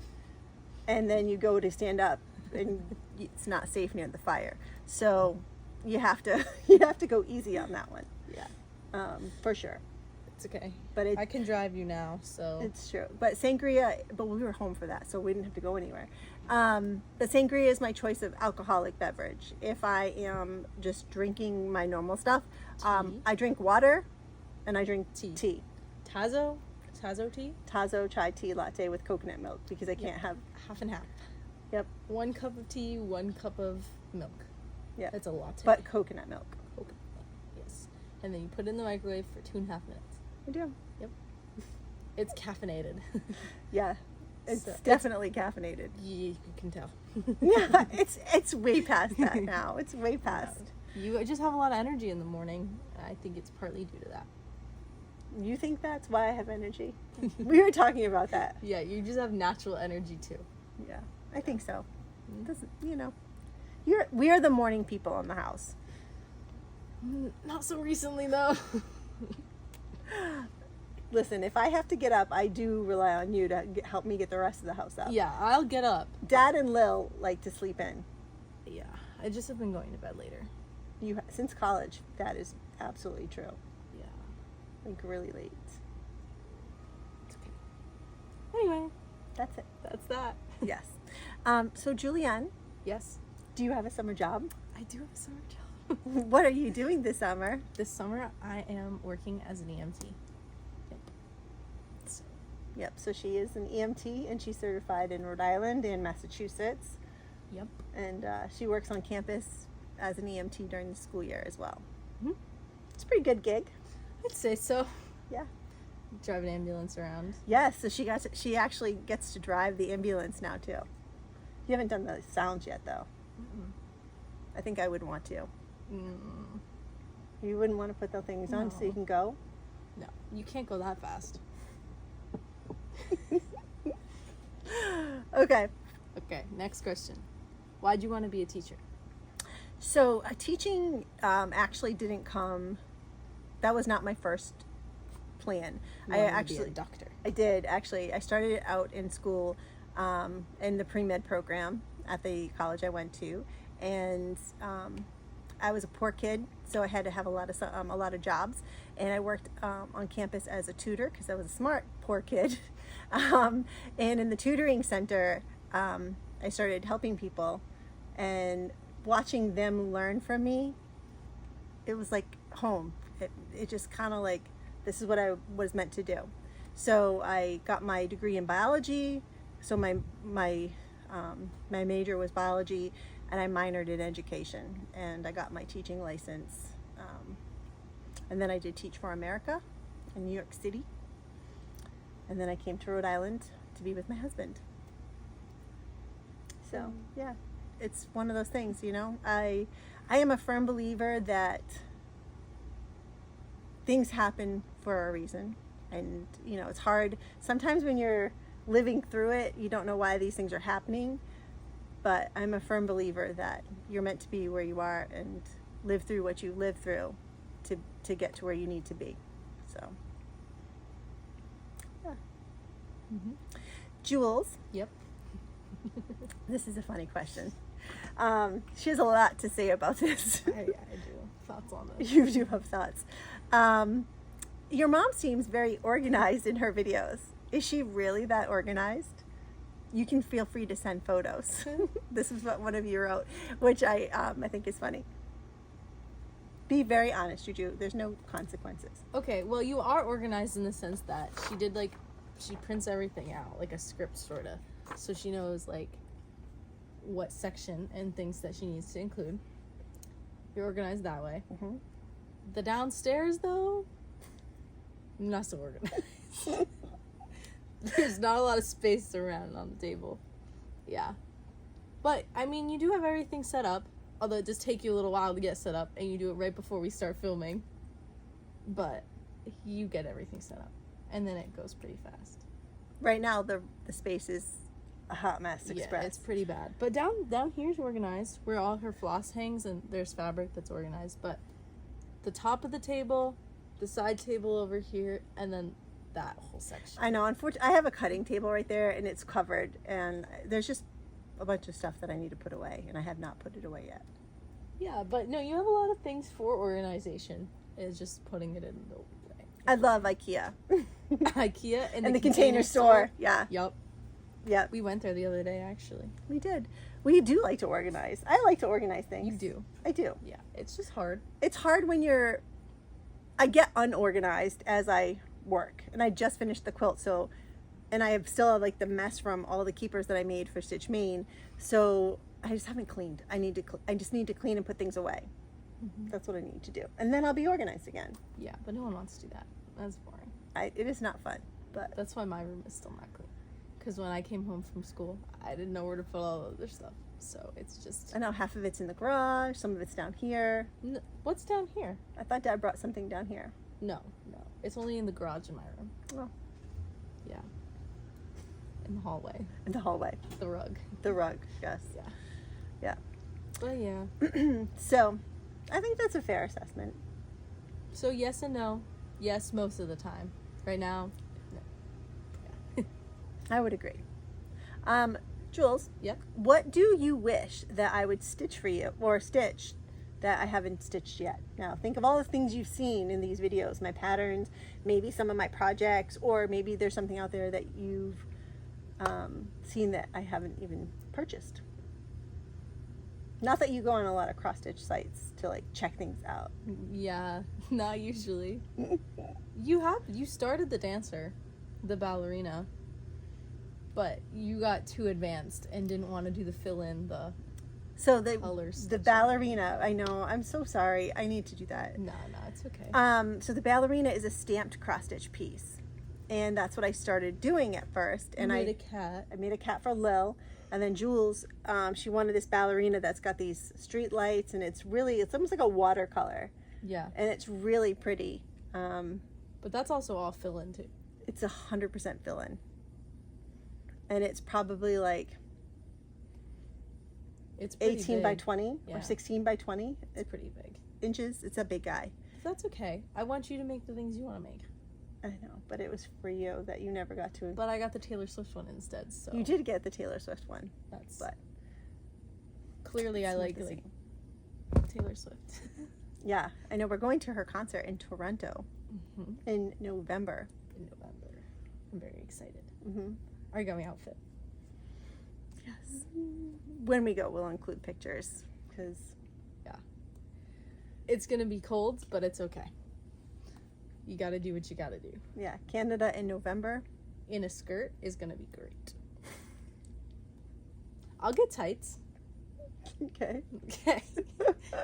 S1: And then you go to stand up, and it's not safe near the fire. So you have to go easy on that one.
S2: Yeah.
S1: For sure.
S2: It's okay.
S1: But
S2: I can drive you now, so.
S1: It's true. But sangria, but we were home for that, so we didn't have to go anywhere. But sangria is my choice of alcoholic beverage. If I am just drinking my normal stuff, I drink water and I drink tea.
S2: Tazo tea?
S1: Tazo chai tea latte with coconut milk because I can't have
S2: half and half.
S1: Yep.
S2: 1 cup of tea, 1 cup of milk.
S1: Yeah.
S2: That's a latte.
S1: But coconut milk.
S2: Coconut milk, yes. And then you put it in the microwave for 2.5 minutes.
S1: I do.
S2: Yep. It's caffeinated.
S1: Yeah. It's
S2: So,
S1: definitely caffeinated.
S2: You can tell.
S1: Yeah, it's way past that now. It's way past.
S2: You just have a lot of energy in the morning. I think it's partly due to that.
S1: You think that's why I have energy? We were talking about that.
S2: Yeah, you just have natural energy too.
S1: Yeah, I think so. Doesn't, we are the morning people in the house.
S2: Not so recently though.
S1: Listen, if I have to get up, I do rely on you to help me get the rest of the house up.
S2: Yeah, I'll get up.
S1: Dad and Lil like to sleep in.
S2: Yeah, I just have been going to bed later.
S1: Since college, that is absolutely true.
S2: Yeah.
S1: Like really late.
S2: It's okay. Anyway,
S1: That's it.
S2: that's that.
S1: Yes. So Julianne,
S2: Yes,
S1: do you have a summer job?
S2: I do have a summer job.
S1: What are you doing this summer?
S2: This summer, I am working as an EMT. Yep. So,
S1: Yep, so she is an EMT and she's certified in Rhode Island and Massachusetts.
S2: yep.
S1: And she works on campus as an EMT during the school year as well.
S2: Mhm.
S1: It's a pretty good gig.
S2: I'd say so.
S1: Yeah.
S2: Drive an ambulance around.
S1: Yes, so she actually gets to drive the ambulance now too. You haven't done the sounds yet though.
S2: Mm-mm.
S1: I think I would want to.
S2: Mm.
S1: You wouldn't want to put the things on so
S2: No.
S1: you can go?
S2: No, you can't go that fast.
S1: Okay.
S2: Okay, next question. Why'd you want to be a teacher?
S1: So teaching actually didn't come, that was not my first plan.
S2: You
S1: I
S2: wanted to be
S1: actually,
S2: a doctor.
S1: I did actually. I started out in school in the pre-med program at the college I went to, and I was a poor kid, so I had to have a lot of jobs, and I worked on campus as a tutor because I was a smart poor kid, and in the tutoring center, I started helping people, and watching them learn from me, it was like home. It just kind of like, this is what I was meant to do. So I got my degree in biology. So my major was biology, and I minored in education, and I got my teaching license. And then I did Teach for America in New York City. And then I came to Rhode Island to be with my husband. So yeah, it's one of those things, I am a firm believer that things happen for a reason. And, it's hard. Sometimes when you're living through it, you don't know why these things are happening. But I'm a firm believer that you're meant to be where you are and live through what you live through to get to where you need to be. So, yeah.
S2: Mm-hmm.
S1: Jules,
S2: Yep.
S1: this is a funny question. She has a lot to say about this.
S2: I do. Thoughts on this?
S1: You do have thoughts. Your mom seems very organized in her videos. Is she really that organized? You can feel free to send photos. This is what one of you wrote, which I think is funny. Be very honest, Juju. There's no consequences.
S2: Okay, well, you are organized in the sense that she prints everything out, like a script, sort of. So she knows, like, what section and things that she needs to include. You're organized that way.
S1: Mm-hmm.
S2: The downstairs, though, not so organized. There's not a lot of space around on the table. Yeah. But, I mean, you do have everything set up. Although it does take you a little while to get set up. And you do it right before we start filming. But you get everything set up. And then it goes pretty fast.
S1: Right now, the space is a hot mess express.
S2: Yeah, it's pretty bad. But down here's organized. Where all her floss hangs. And there's fabric that's organized. But the top of the table, the side table over here, and then that whole section.
S1: I know. Unfortunately, I have a cutting table right there, and it's covered, and there's just a bunch of stuff that I need to put away, and I have not put it away yet.
S2: Yeah, but no, you have a lot of things for organization. It's just putting it in the way.
S1: I love IKEA.
S2: IKEA
S1: and the container store. Yeah.
S2: Yep.
S1: Yep.
S2: We went there the other day, actually.
S1: We did. We do like to organize. I like to organize things.
S2: You do.
S1: I do.
S2: Yeah, it's just hard.
S1: It's hard when I get unorganized as I work, and I just finished the quilt, so, and I still have like the mess from all the keepers that I made for Stitch Maine, so I just haven't cleaned. I just need to clean and put things away.
S2: Mm-hmm.
S1: That's what I need to do, and then I'll be organized again.
S2: Yeah, but no one wants to do that. That's boring.
S1: It is not fun, but
S2: that's why my room is still not clean. Because when I came home from school, I didn't know where to put all the other stuff. So it's just...
S1: I know half of it's in the garage, some of it's down here.
S2: What's down here?
S1: I thought Dad brought something down here.
S2: No. It's only in the garage in my room.
S1: Oh.
S2: Yeah. In the hallway.
S1: In the hallway.
S2: The rug.
S1: The rug, yes.
S2: Yeah.
S1: Yeah.
S2: But yeah.
S1: So, I think that's a fair assessment.
S2: So yes and no. Yes, most of the time. Right now, no. Yeah.
S1: I would agree. Jules.
S2: Yep.
S1: What do you wish that I would stitch for you, or stitch that I haven't stitched yet? Now, think of all the things you've seen in these videos, my patterns, maybe some of my projects, or maybe there's something out there that you've seen that I haven't even purchased. Not that you go on a lot of cross-stitch sites to like check things out.
S2: Yeah, not usually. You started the dancer, the ballerina, but you got too advanced and didn't want to do the fill-in, the colors.
S1: The ballerina, I know, I'm so sorry. I need to do that.
S2: No, it's okay.
S1: So the ballerina is a stamped cross-stitch piece. And that's what I started doing at first. And
S2: I
S1: made a cat for Lil. And then Jules, she wanted this ballerina that's got these street lights, and it's almost like a watercolor.
S2: Yeah.
S1: And it's really pretty.
S2: But that's also all fill-in too.
S1: It's 100% fill-in. And it's probably like
S2: it's
S1: 18
S2: big.
S1: by 20
S2: Yeah.
S1: or 16 by 20.
S2: It's pretty big.
S1: Inches. It's a big guy.
S2: That's okay. I want you to make the things you want to make.
S1: I know, but it was for you that you never got to.
S2: But I got the Taylor Swift one instead, so.
S1: You did get the Taylor Swift one. But
S2: clearly I like Taylor Swift.
S1: Yeah, I know. We're going to her concert in Toronto in November.
S2: I'm very excited.
S1: Mm-hmm.
S2: Are you got my outfit?
S1: Yes. When we go, we'll include pictures, because...
S2: Yeah. It's going to be cold, but it's okay. You got to do what you got to do.
S1: Yeah, Canada in November.
S2: In a skirt is going to be great. I'll get tights.
S1: Okay.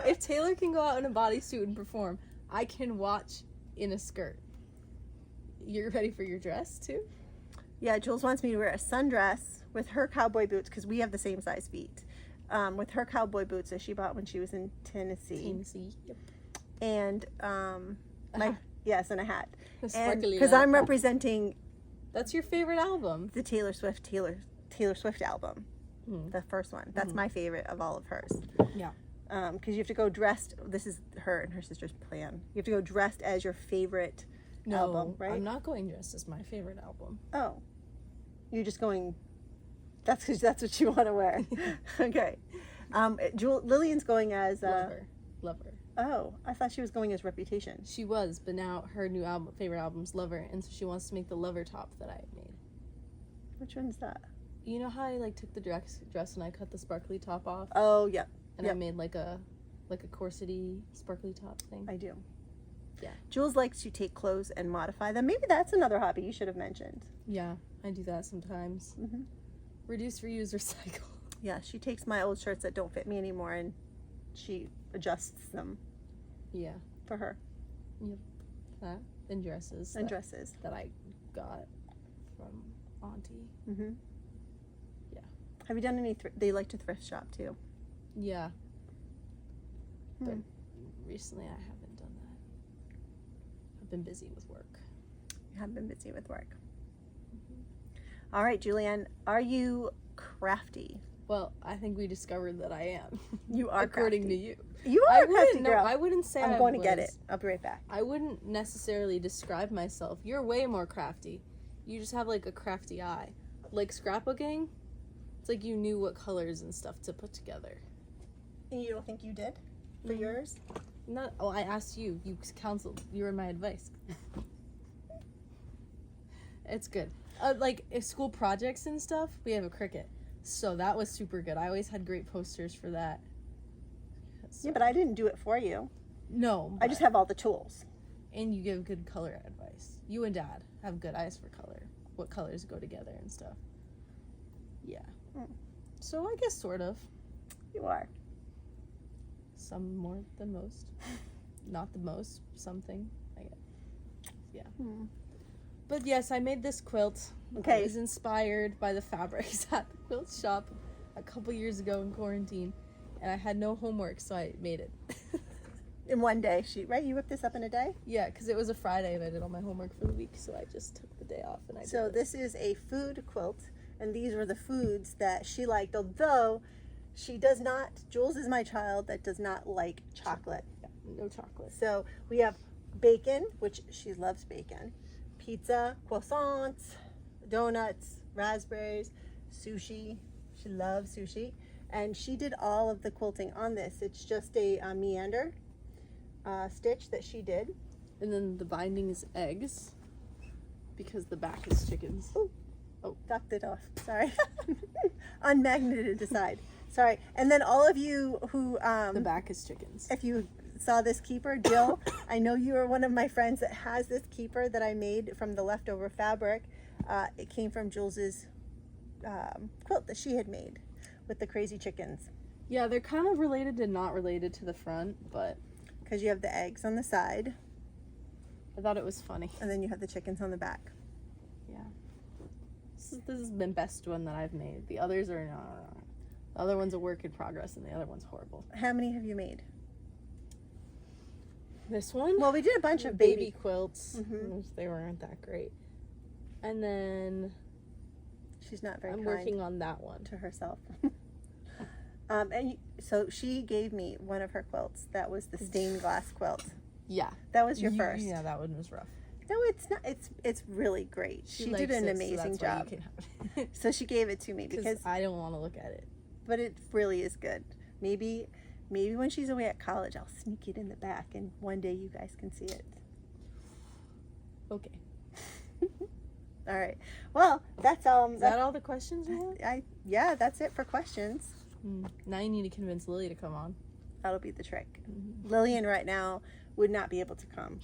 S2: If Taylor can go out in a bodysuit and perform, I can watch in a skirt. You're ready for your dress, too?
S1: Yeah, Jules wants me to wear a sundress with her cowboy boots, because we have the same size feet. With her cowboy boots that she bought when she was in Tennessee.
S2: Yep.
S1: And yes, and a hat.
S2: Because
S1: I'm representing...
S2: That's your favorite album.
S1: The Taylor Swift album. The first one. That's my favorite of all of hers.
S2: Yeah.
S1: Because you have to go dressed... This is her and her sister's plan. You have to go dressed as your favorite album, right?
S2: I'm not going dressed as my favorite album.
S1: Oh. You're just going... That's what you want to wear. Okay. Lillian's going as...
S2: Lover.
S1: Oh, I thought she was going as Reputation.
S2: She was, but now her new favorite album's Lover, and so she wants to make the Lover top that I made.
S1: Which one's that?
S2: You know how I took the dress and I cut the sparkly top off?
S1: Oh, yeah.
S2: And I made like a corsety sparkly top thing.
S1: I do.
S2: Yeah.
S1: Jules likes to take clothes and modify them. Maybe that's another hobby you should have mentioned.
S2: Yeah, I do that sometimes.
S1: Mm-hmm.
S2: Reduce, reuse, recycle.
S1: Yeah, she takes my old shirts that don't fit me anymore and she adjusts them.
S2: Yeah.
S1: For her.
S2: Yep. That and dresses. That I got from Auntie.
S1: Mm-hmm.
S2: Yeah.
S1: Have you done any? They like to thrift shop too.
S2: Yeah. But recently I haven't done that. I've been busy with work.
S1: You have been busy with work. Mm-hmm. All right, Julianne, are you crafty?
S2: Well, I think we discovered that I am.
S1: You are
S2: according
S1: crafty.
S2: to you.
S1: You
S2: I
S1: are a crafty
S2: wouldn't. No,
S1: girl.
S2: I wouldn't say
S1: I'm
S2: I
S1: going to get
S2: was.
S1: it. I'll be right back.
S2: I wouldn't necessarily describe myself. You're way more crafty. You just have like a crafty eye. Like scrapbooking, it's like you knew what colors and stuff to put together.
S1: And you don't think you did for yours?
S2: Not. Oh, I asked you. You counseled. You were my advice. It's good. Like if school projects and stuff, we have a Cricut, so that was super good. I always had great posters for that. So,
S1: Yeah, but I didn't do it for you.
S2: no,
S1: I just have all the tools.
S2: and you give good color advice. You and Dad have good eyes for color. What colors go together and stuff. Yeah.
S1: Mm.
S2: So I guess sort of.
S1: You are.
S2: Some more than most. Not the most. Something. I guess. Yeah.
S1: Hmm.
S2: But yes, I made this quilt.
S1: Okay.
S2: It was inspired by the fabrics at the quilt shop a couple years ago in quarantine. And I had no homework, so I made it.
S1: In one day, right? You whipped this up in a day?
S2: Yeah, because it was a Friday and I did all my homework for the week, so I just took the day off and I
S1: So
S2: did
S1: this is a food quilt, and these were the foods that she liked, although she does not, Jules is my child that does not like chocolate.
S2: Yeah, no chocolate.
S1: So we have bacon, which she loves bacon, pizza, croissants, donuts, raspberries, sushi. She loves sushi. And she did all of the quilting on this. It's just a meander stitch that she did.
S2: And then the binding is eggs because the back is chickens.
S1: Ooh.
S2: Oh.
S1: Ducked it off. Sorry. Unmagneted aside. Sorry. And then all of you who
S2: The back is chickens.
S1: if you saw this keeper, Jill, I know you are one of my friends that has this keeper that I made from the leftover fabric. It came from Jules's quilt that she had made with the crazy chickens.
S2: Yeah, they're kind of related to not related to the front, but
S1: Because you have the eggs on the side,
S2: I thought it was funny.
S1: and then you have the chickens on the back.
S2: Yeah. This is the best one that I've made. The others are not. The other one's a work in progress, and the other one's horrible.
S1: How many have you made?
S2: This one?
S1: Well, we did a bunch of
S2: baby quilts.
S1: Mhm.
S2: Which they weren't that great. And then
S1: She's not very
S2: I'm
S1: kind
S2: working on that one.
S1: to herself. So she gave me one of her quilts. That was the stained glass quilt.
S2: Yeah.
S1: That was your first.
S2: Yeah, that one was rough.
S1: No, it's not. It's really great. She did
S2: likes
S1: an
S2: it, so
S1: amazing
S2: that's why
S1: job.
S2: you can have it.
S1: So she gave it to me because,
S2: I don't want to look at it.
S1: but it really is good. Maybe when she's away at college, I'll sneak it in the back, and one day you guys can see it.
S2: Okay.
S1: All right. Well, that's
S2: Is that all the questions we have?
S1: Yeah, that's it for questions.
S2: Now you need to convince Lily to come on.
S1: That'll be the trick. Lillian right now would not be able to come.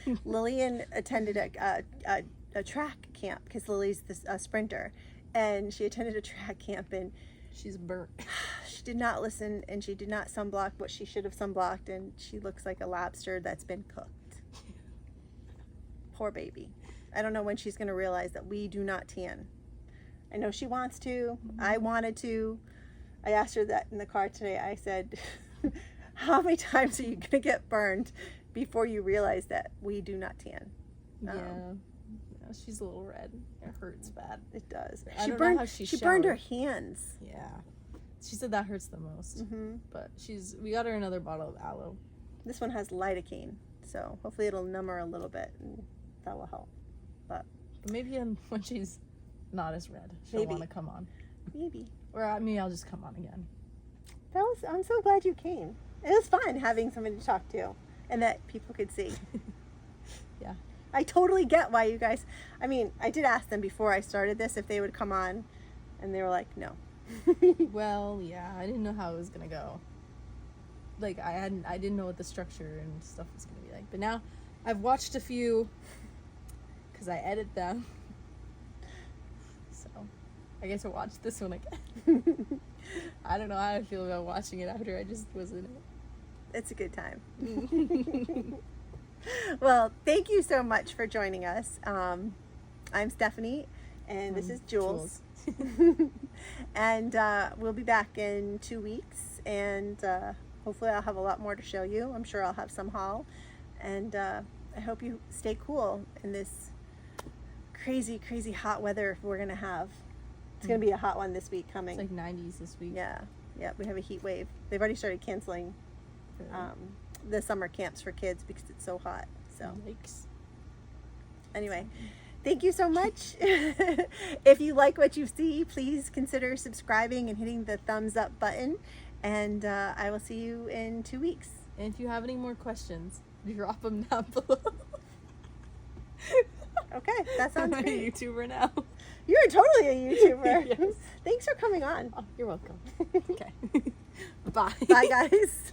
S2: No.
S1: Lillian attended a track camp because Lily's a sprinter, and she attended a track camp and
S2: She's burnt.
S1: she did not listen, and she did not sunblock what she should have sunblocked, and she looks like a lobster that's been cooked. Poor baby. I don't know when she's going to realize that we do not tan. I know she wants to. I wanted to. I asked her that in the car today. I said, how many times are you going to get burned before you realize that we do not tan?
S2: Yeah. She's a little red. It hurts bad.
S1: It does.
S2: I
S1: She
S2: don't know
S1: burned.
S2: how she
S1: burned her
S2: showered.
S1: hands.
S2: Yeah. She said that hurts the most.
S1: Hmm.
S2: But we got her another bottle of aloe.
S1: This one has lidocaine, so hopefully it'll numb her a little bit, and that will help. But
S2: Maybe when she's not as red, she'll
S1: Maybe.
S2: want to come on.
S1: maybe.
S2: Or maybe I'll just come on again.
S1: I'm so glad you came. It was fun having somebody to talk to and that people could see.
S2: Yeah.
S1: I totally get why you guys, I mean, I did ask them before I started this if they would come on, and they were like, no.
S2: Well, yeah, I didn't know how it was gonna go. Like I didn't know what the structure and stuff was gonna be like. But now I've watched a few because I edit them. So I guess I'll watch this one again. I don't know how I feel about watching it after I just was in it.
S1: It's a good time. Well, thank you so much for joining us. I'm Stephanie, and this is Jules. And we'll be back in 2 weeks, and hopefully I'll have a lot more to show you. I'm sure I'll have some haul, and I hope you stay cool in this crazy hot weather we're gonna have. It's going to be a hot one this week coming.
S2: It's like 90s this week.
S1: Yeah. Yeah, we have a heat wave. They've already started canceling the summer camps for kids because it's so hot. So
S2: Yikes.
S1: anyway, thank you so much. If you like what you see, please consider subscribing and hitting the thumbs up button. And I will see you in 2 weeks.
S2: And if you have any more questions, drop them down below.
S1: Okay, that sounds
S2: I'm
S1: great.
S2: a YouTuber now.
S1: You're totally a YouTuber.
S2: Yes.
S1: Thanks for coming on.
S2: Oh, you're welcome. Okay. Bye.
S1: Bye, guys.